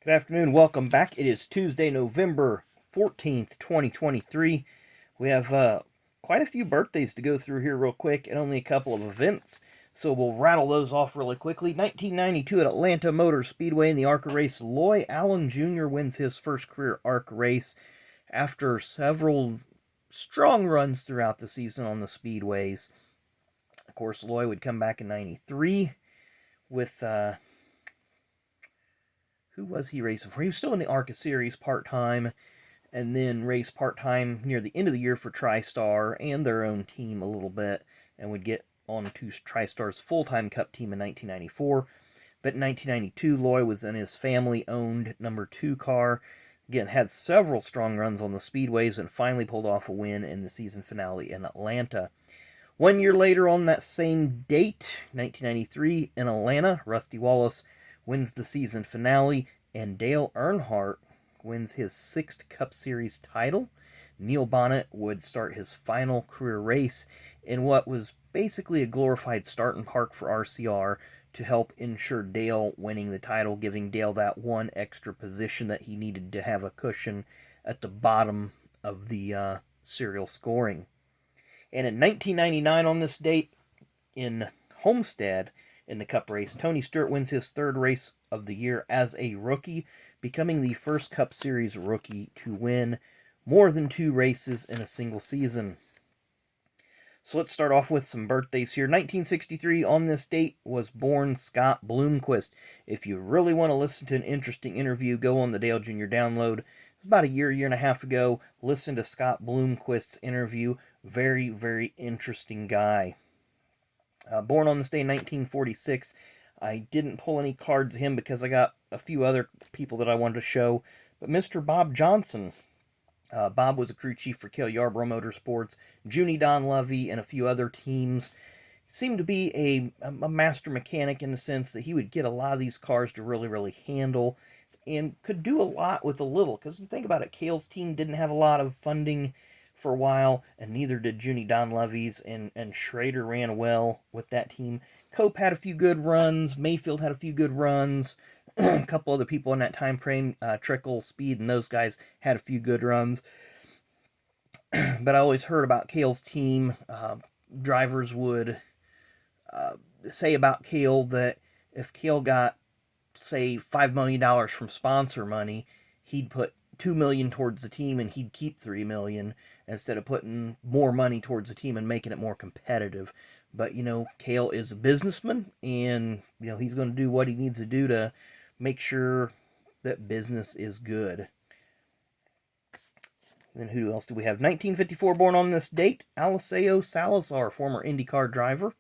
Good afternoon. Welcome back. It is Tuesday, November 14th, 2023. We have quite a few birthdays to go through here real quick and only a couple of events. So we'll rattle those off really quickly. 1992 at Atlanta Motor Speedway in the ARCA race, Loy Allen Jr. wins his first career ARCA race after several strong runs throughout the season on the speedways. Of course, Loy would come back in 93 with who was he racing for? He was still in the ARCA series part-time, and then raced part-time near the end of the year for TriStar and their own team a little bit, and would get on to TriStar's full-time Cup team in 1994. But in 1992, Loy was in his family-owned number 2 car. Again, had several strong runs on the speedways and finally pulled off a win in the season finale in Atlanta. 1 year later, on that same date, 1993, in Atlanta, Rusty Wallace wins the season finale, and Dale Earnhardt wins his 6th Cup Series title. Neil Bonnet would start his final career race in what was basically a glorified start and park for RCR to help ensure Dale winning the title, giving Dale that one extra position that he needed to have a cushion at the bottom of the serial scoring. And in 1999, on this date, in Homestead, in the Cup race, Tony Stewart wins his 3rd race of the year as a rookie, becoming the first Cup Series rookie to win more than 2 races in a single season. So let's start off with some birthdays here. 1963, on this date, was born Scott Bloomquist. If you really want to listen to an interesting interview, go on the Dale Jr. Download. About a year and a half ago, listen to Scott Bloomquist's interview. Very, very interesting guy. Born on this day in 1946. I didn't pull any cards of him because I got a few other people that I wanted to show. But Mr. Bob Johnson. Bob was a crew chief for Cale Yarborough Motorsports, Junie Donlevy, and a few other teams. Seemed to be a master mechanic in the sense that he would get a lot of these cars to really, really handle and could do a lot with a little. Because think about it, Cale's team didn't have a lot of funding for a while, and neither did Junie Donlevy's, and Schrader ran well with that team. Cope had a few good runs, Mayfield had a few good runs, a couple other people in that time frame, Trickle, Speed, and those guys had a few good runs. But I always heard about Cale's team. Drivers would say about Cale that if Cale got, say, $5 million from sponsor money, he'd put $2 million towards the team and he'd keep $3 million instead of putting more money towards the team and making it more competitive. But, Cale is a businessman, and, he's going to do what he needs to do to make sure that business is good. Then who else do we have? 1954, born on this date, Eliseo Salazar, former IndyCar driver.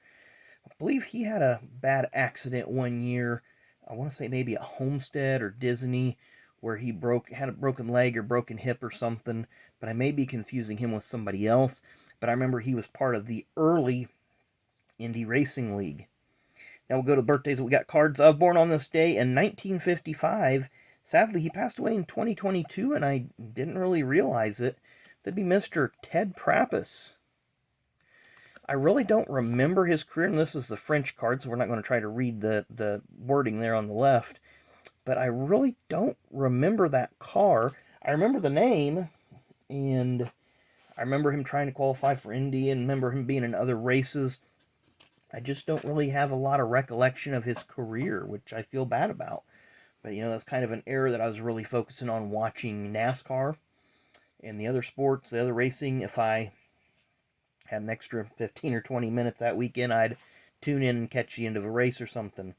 I believe he had a bad accident 1 year. I want to say maybe at Homestead or Disney, where he had a broken leg or broken hip or something. But I may be confusing him with somebody else. But I remember he was part of the early Indy Racing League. Now we'll go to birthdays that we got cards of. Born on this day in 1955. Sadly, he passed away in 2022, and I didn't really realize it. That'd be Mr. Ted Prappas. I really don't remember his career, and this is the French card, so we're not going to try to read the wording there on the left. But I really don't remember that car. I remember the name, and I remember him trying to qualify for Indy, and remember him being in other races. I just don't really have a lot of recollection of his career, which I feel bad about. But, that's kind of an era that I was really focusing on watching NASCAR and the other sports, the other racing. If I had an extra 15 or 20 minutes that weekend, I'd tune in and catch the end of a race or something.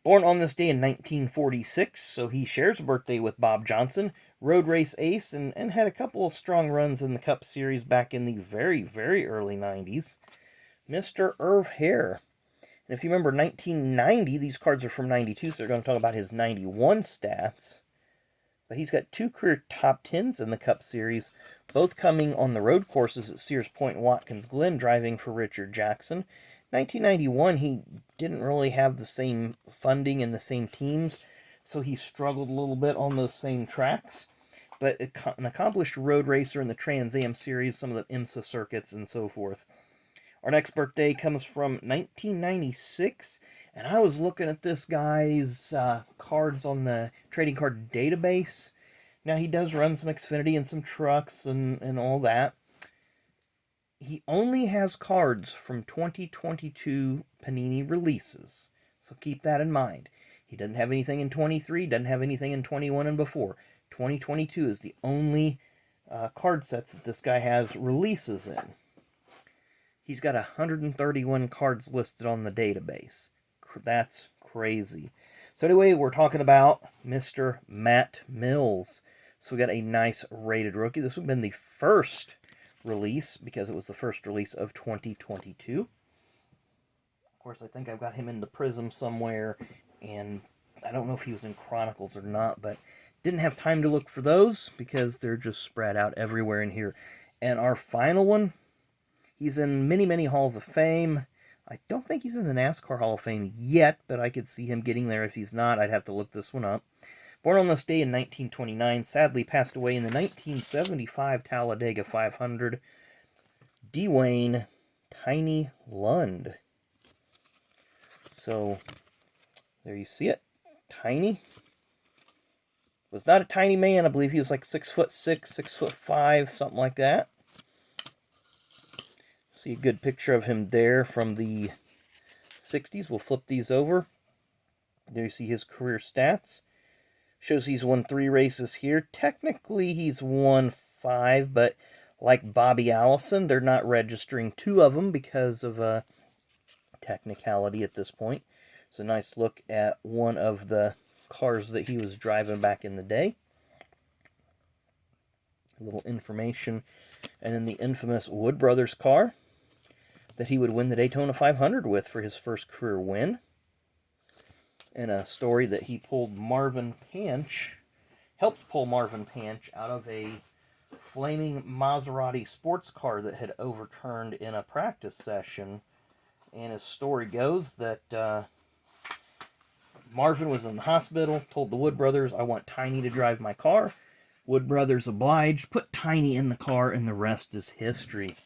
Born on this day in 1946, so he shares a birthday with Bob Johnson, road race ace, and had a couple of strong runs in the Cup Series back in the very, very early 90s. Mr. Hoerr. And if you remember 1990, these cards are from 92, so they're going to talk about his 91 stats. But he's got 2 career top 10s in the Cup Series, both coming on the road courses at Sears Point and Watkins Glen, driving for Richard Jackson. 1991, he didn't really have the same funding and the same teams, so he struggled a little bit on those same tracks. But an accomplished road racer in the Trans Am Series, some of the IMSA circuits, and so forth. Our next birthday comes from 1996, And I was looking at this guy's cards on the trading card database. Now, he does run some Xfinity and some trucks and all that. He only has cards from 2022 Panini releases. So keep that in mind. He doesn't have anything in 23, doesn't have anything in 21 and before. 2022 is the only card sets that this guy has releases in. He's got 131 cards listed on the database. That's crazy. So anyway, we're talking about Mr. Matt Mills. So we got a nice rated rookie. This would have been the first release because it was the first release of 2022. Of course, I think I've got him in the Prism somewhere, and I don't know if he was in Chronicles or not, but didn't have time to look for those because they're just spread out everywhere in here. And our final one, he's in many, many Halls of Fame. I don't think he's in the NASCAR Hall of Fame yet, but I could see him getting there. If he's not, I'd have to look this one up. Born on this day in 1929, sadly passed away in the 1975 Talladega 500, Dwayne Tiny Lund. So, there you see it. Tiny. Was not a tiny man. I believe he was like 6'6", 6'5", something like that. See a good picture of him there from the 60s. We'll flip these over. There you see his career stats. Shows he's won 3 races here. Technically, he's won 5, but like Bobby Allison, they're not registering 2 of them because of technicality at this point. So, nice look at one of the cars that he was driving back in the day. A little information. And then the infamous Wood Brothers car that he would win the Daytona 500 with for his first career win. And a story that he pulled Marvin Panch, helped pull Marvin Panch out of a flaming Maserati sports car that had overturned in a practice session. And his story goes that Marvin was in the hospital, told the Wood Brothers, I want Tiny to drive my car. Wood Brothers obliged, put Tiny in the car, and the rest is history.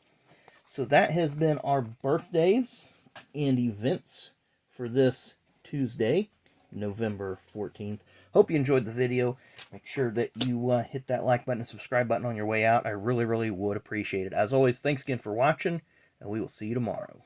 So that has been our birthdays and events for this Tuesday, November 14th. Hope you enjoyed the video. Make sure that you hit that like button and subscribe button on your way out. I really, really would appreciate it. As always, thanks again for watching, and we will see you tomorrow.